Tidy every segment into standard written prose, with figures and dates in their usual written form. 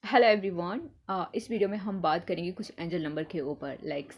Hello everyone. इस video में हम बात करेंगे कुछ एंजल नंबर के ऊपर। लाइक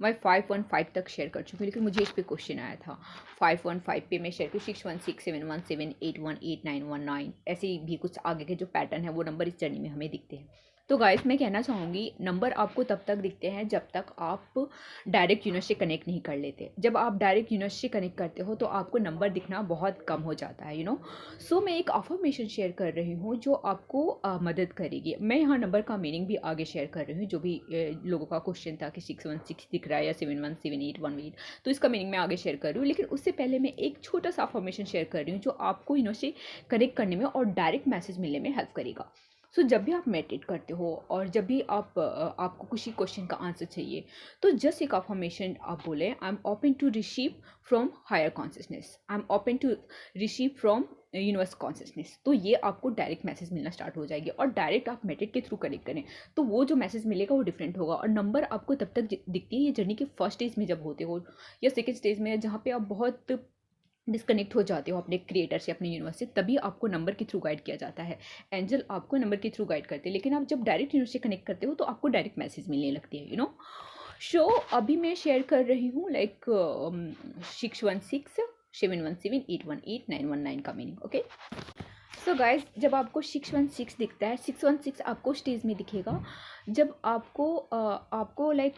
मैं 515 तक शेयर कर चुकी हूँ, लेकिन मुझे इस पे क्वेश्चन आया था। 515 पे मैं शेयर की 61671781919 ऐसे भी कुछ आगे के जो पैटर्न है वो नंबर इस जर्नी में हमें दिखते हैं। तो गाइस मैं कहना चाहूँगी, नंबर आपको तब तक दिखते हैं जब तक आप डायरेक्ट यूनिवर्स से कनेक्ट नहीं कर लेते। जब आप डायरेक्ट यूनिवर्स से कनेक्ट करते हो तो आपको नंबर दिखना बहुत कम हो जाता है, सो मैं एक अफर्मेशन शेयर कर रही हूँ जो आपको मदद करेगी। मैं यहाँ नंबर का मीनिंग भी आगे शेयर कर रही हूँ। जो भी लोगों का क्वेश्चन था कि 616 दिख रहा है या 717818, तो इसका मीनिंग मैं आगे शेयर कर रही हूँ। लेकिन उससे पहले मैं एक छोटा सा अफर्मेशन शेयर कर रही हूँ जो आपको इनसे कनेक्ट करने में और डायरेक्ट मैसेज मिलने में हेल्प करेगा। सो जब भी आप मेडिटेट करते हो और जब भी आपको किसी क्वेश्चन का आंसर चाहिए, तो जस्ट एक अफर्मेशन आप बोले, I am open to receive from higher consciousness, I am open to receive from universe consciousness. तो ये आपको डायरेक्ट मैसेज मिलना स्टार्ट हो जाएगी और डायरेक्ट आप मेडिटेट के थ्रू कनेक्ट करें तो वो जो मैसेज मिलेगा वो डिफरेंट होगा। और नंबर आपको तब तक दिखती है ये जर्नी के फर्स्ट स्टेज में जब होते हो, या सेकेंड स्टेज में जहाँ पे आप बहुत डिस्कनेक्ट हो जाते हो अपने क्रिएटर से, अपने यूनिवर्स से, तभी आपको नंबर के थ्रू गाइड किया जाता है। एंजल आपको नंबर के थ्रू गाइड करते हैं, लेकिन आप जब डायरेक्ट यूनिवर्स से कनेक्ट करते हो तो आपको डायरेक्ट मैसेज मिलने लगती है, शो अभी मैं शेयर कर रही हूँ लाइक 6167178181919 का मीनिंग। ओके, सो गाइज जब आपको 616 दिखता है, 616 आपको स्टेज में दिखेगा जब आपको लाइक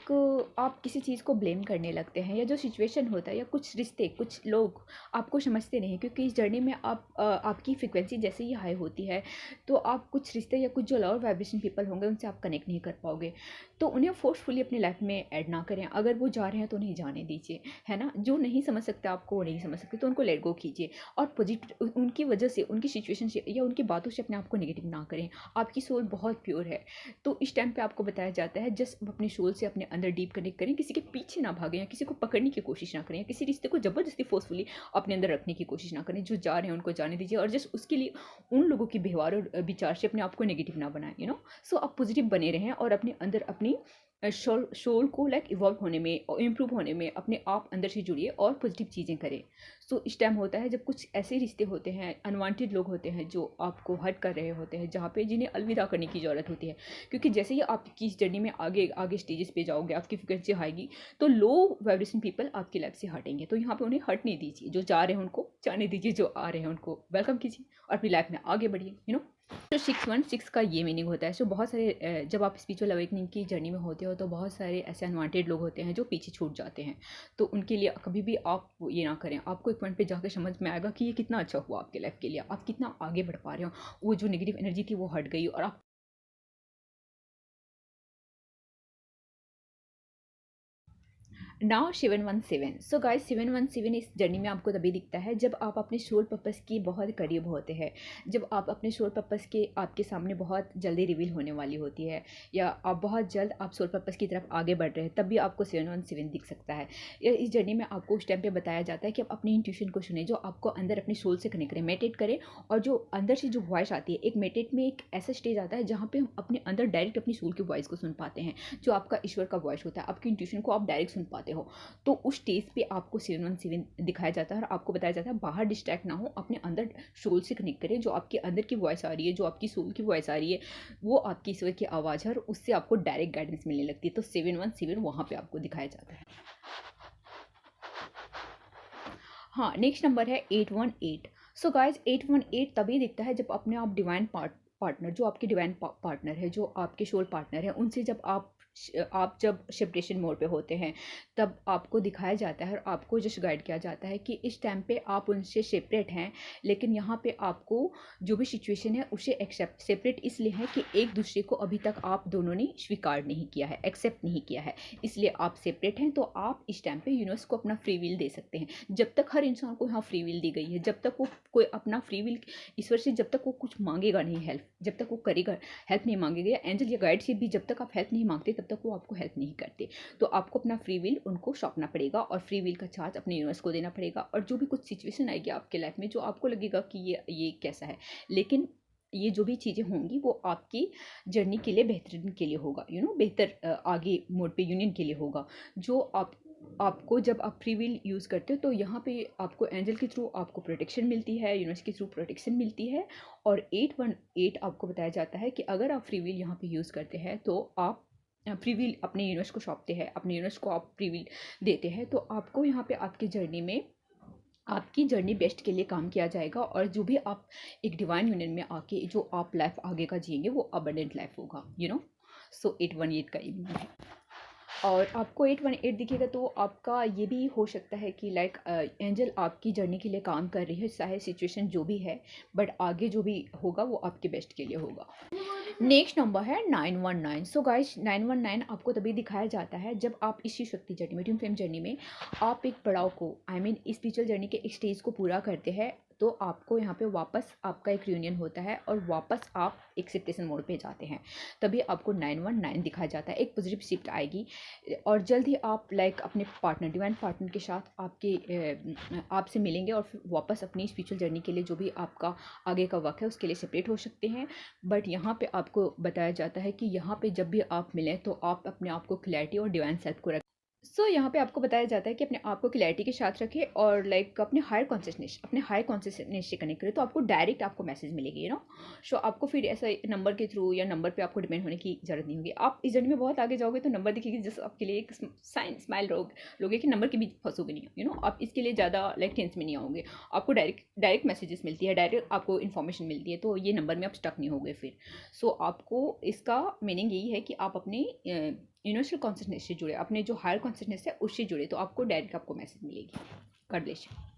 आप किसी चीज़ को ब्लेम करने लगते हैं, या जो सिचुएशन होता है या कुछ रिश्ते, कुछ लोग आपको समझते नहीं, क्योंकि इस जर्नी में आपकी फ्रिक्वेंसी जैसे ही हाई होती है तो आप कुछ रिश्ते या कुछ जो लोअर वाइब्रेशन पीपल होंगे उनसे आप कनेक्ट नहीं कर पाओगे। तो उन्हें फोर्सफुली अपनी लाइफ में ऐड ना करें। अगर वो जा रहे हैं तो उन्हें जाने दीजिए, है ना। जो नहीं समझ सकते आपको, वो नहीं समझ सकते, तो उनको लेट गो कीजिए। और पॉजिटिव उनकी वजह से, उनकी सिचुएशन से या उनकी बातों से अपने आप को नेगेटिव ना करें। आपकी सोल बहुत प्योर है, तो इस टाइम पे आपको बताया जाता है जस्ट अपने सोल से अपने अंदर डीप कनेक्ट करें। किसी के पीछे ना भागें या किसी को पकड़ने की कोशिश ना करें या किसी रिश्ते को ज़बरदस्ती फोर्सफुली अपने अंदर रखने की कोशिश ना करें। जो जा रहे हैं उनको जाने दीजिए, और जस्ट उसके लिए उन लोगों के व्यवहार और विचार से अपने आप को नेगेटिव ना बनाएं, सो आप पॉजिटिव बने रहें और अपने अंदर अपनी सोल को लाइक इवॉल्व होने में और इम्प्रूव होने में अपने आप अंदर से जुड़िए और पॉजिटिव चीज़ें करें। सो इस टाइम होता है जब कुछ ऐसे रिश्ते होते हैं, अनवांटेड लोग होते हैं जो आपको हर्ट कर रहे होते हैं, जहाँ पे जिन्हें अलविदा करने की ज़रूरत होती है। क्योंकि जैसे ही आपकी इस जर्नी में आगे आगे स्टेजेस पे जाओगे, आपकी फ्रिक्वेंसी आएगी, तो लो वाइब्रेशन पीपल आपकी लाइफ से हटेंगे। तो यहाँ पे उन्हें हट नहीं दीजिए, जो जा रहे हैं उनको जाने दीजिए, जो आ रहे हैं उनको वेलकम कीजिए और अपनी लाइफ में आगे बढ़िए, तो 616 का ये मीनिंग होता है। सो बहुत सारे जब आप स्पिरिचुअल अवेकनिंग की जर्नी में होते हो तो बहुत सारे ऐसे अनवांटेड लोग होते हैं जो पीछे छूट जाते हैं। तो उनके लिए कभी भी आप ये ना करें। आपको एक पॉइंट पे जाकर समझ में आएगा कि ये कितना अच्छा हुआ आपके लाइफ के लिए, आप कितना आगे बढ़ पा रहे हो। वो जो नेगेटिव एनर्जी थी वो हट गई और आप नाउ 717। सो गाइस 717 इस जर्नी में आपको तभी दिखता है जब आप अपने सोल पर्पस की बहुत करीब होते हैं, जब आप अपने सोल पर्पस के आपके सामने बहुत जल्दी रिवील होने वाली होती है, या आप बहुत जल्द आप सोल पर्पस की तरफ आगे बढ़ रहे हैं, तब भी आपको 717 दिख सकता है। इस जर्नी में आपको उस टाइम पे बताया जाता है कि आप अपनी इंट्यूशन को सुने, जो आपको अंदर अपनी सोल से कनेक्ट करें, मेडिटेट करें। और जो अंदर से जो वॉइस आती है, एक मेडिटेट में एक ऐसा स्टेज आता है जहाँ पे हम अपने अंदर डायरेक्ट अपनी सोल की वॉइस को सुन पाते हैं, जो आपका ईश्वर का वॉइस होता है, आपकी इंट्यूशन को आप डायरेक्ट सुन पाते हो। तो उस स्टेज पे आपको 717 दिखाया जाता है और आपको बताया जाता है बाहर डिस्ट्रैक्ट ना हो, अपने अंदर सोल से कनेक्ट करें। जो आपके अंदर की वॉइस आ रही है, जो आपकी सोल की वॉइस आ रही है, वो आपकी ईश्वर की आवाज़ है और उससे आपको डायरेक्ट गाइडेंस मिलने लगती है। तो 717 वहाँ पे आपको दिखाया जाता है। हाँ, नेक्स्ट नंबर है 818। सो गाइज 818 तभी दिखता है जब अपने आप डिवाइन पार्टनर, जो आपके डिवाइन पार्टनर है, जो आपके सोल पार्टनर है, उनसे जब आप जब सेपरेशन मोड पे होते हैं, तब आपको दिखाया जाता है और आपको जस्ट गाइड किया जाता है कि इस टाइम पे आप उनसे सेपरेट हैं। लेकिन यहाँ पे आपको जो भी सिचुएशन है उसे एक्सेप्ट, सेपरेट इसलिए है कि एक दूसरे को अभी तक आप दोनों ने स्वीकार नहीं किया है, एक्सेप्ट नहीं किया है, इसलिए आप सेपरेट हैं। तो आप इस टाइम पे यूनिवर्स को अपना फ्री विल दे सकते हैं। जब तक हर इंसान को यहाँ फ्री विल दी गई है, जब तक वो कोई अपना फ्री विल ईश्वर से, जब तक वो कुछ मांगेगा नहीं, हेल्प जब तक वो करेगा, हेल्प नहीं मांगेगा, एंजल या गाइड से भी जब तक आप हेल्प नहीं मांगते तब तक वो आपको हेल्प नहीं करते। तो आपको अपना फ्री विल उनको सौंपना पड़ेगा और फ्री विल का चार्ज अपने यूनिवर्स को देना पड़ेगा। और जो भी कुछ सिचुएशन आएगी आपके लाइफ में, जो आपको लगेगा कि ये कैसा है, लेकिन ये जो भी चीज़ें होंगी वो आपकी जर्नी के लिए बेहतरीन के लिए होगा, बेहतर आगे मोड पे यूनियन के लिए होगा। जो आप आपको जब आप फ्री विल यूज़ करते हो तो यहाँ पे आपको एंजल के थ्रू आपको प्रोटेक्शन मिलती है, यूनिवर्स के थ्रू प्रोटेक्शन मिलती है। और 818 आपको बताया जाता है कि अगर आप फ्री विल यहाँ पे यूज़ करते हैं तो आप फ्री विल अपने यूनिवर्स को सौंपते हैं, अपने यूनिवर्स को आप फ्री विल देते हैं, तो आपको यहाँ पे आपकी जर्नी में आपकी जर्नी बेस्ट के लिए काम किया जाएगा। और जो भी आप एक डिवाइन यूनियन में आके जो आप लाइफ आगे का जिएंगे वो अबंडेंट लाइफ होगा, यू नो। सो 818 का ये मीनिंग है। और आपको 818 दिखेगा तो आपका ये भी हो सकता है कि लाइक एंजल आपकी जर्नी के लिए काम कर रही है, चाहे सिचुएशन जो भी है, बट आगे जो भी होगा वो आपके बेस्ट के लिए होगा। नेक्स्ट नंबर है 919। सो गाइस 919 आपको तभी दिखाया जाता है जब आप इसी शक्ति जर्नी में, ट्विन फ्लेम जर्नी में आप एक पड़ाव को, आई मीन स्पिरिचुअल जर्नी के एक स्टेज को पूरा करते हैं, तो आपको यहाँ पे वापस आपका एक रियूनियन होता है और वापस आप एक्सेप्टेशन मोड पे जाते हैं। तभी आपको 919 दिखाया जाता है, एक पॉजिटिव शिफ्ट आएगी और जल्द ही आप लाइक अपने पार्टनर, डिवाइन पार्टनर के साथ आपसे मिलेंगे और फिर वापस अपनी स्पिरिचुअल जर्नी के लिए जो भी आपका आगे का वक्त है उसके लिए सेपरेट हो सकते हैं। बट यहाँ पे आपको बताया जाता है कि यहाँ पे जब भी आप मिलें तो आप अपने आप को क्लैरिटी और डिवाइन सेल्फ को सो यहाँ पे आपको बताया जाता है कि अपने आप को क्लैरिटी के साथ रखें और लाइक अपने हायर कॉन्शियसनेस से कनेक्ट करें, तो आपको डायरेक्ट आपको मैसेज मिलेगी, यू नो। सो आपको फिर ऐसा नंबर के थ्रू या नंबर पे आपको डिपेंड होने की जरूरत नहीं होगी। आप इस जर्नी में बहुत आगे जाओगे तो नंबर दिखेगी जिस आपके लिए एक स्माइल लोगे कि नंबर के बीच फंसोगे नहीं, यू नो। आप इसके लिए ज़्यादा लाइक टेंस में नहीं आओगे, आपको डायरेक्ट मैसेजेस मिलती है, डायरेक्ट आपको इन्फॉर्मेशन मिलती है, तो ये नंबर में आप स्टक नहीं होगे फिर। सो आपको इसका मीनिंग यही है कि आप अपने यूनिवर्सल कॉन्शियसनेस से जुड़े, अपने जो हायर कॉन्शियसनेस है उससे जुड़े, तो आपको डायरेक्ट आपको मैसेज मिलेगी। God bless you.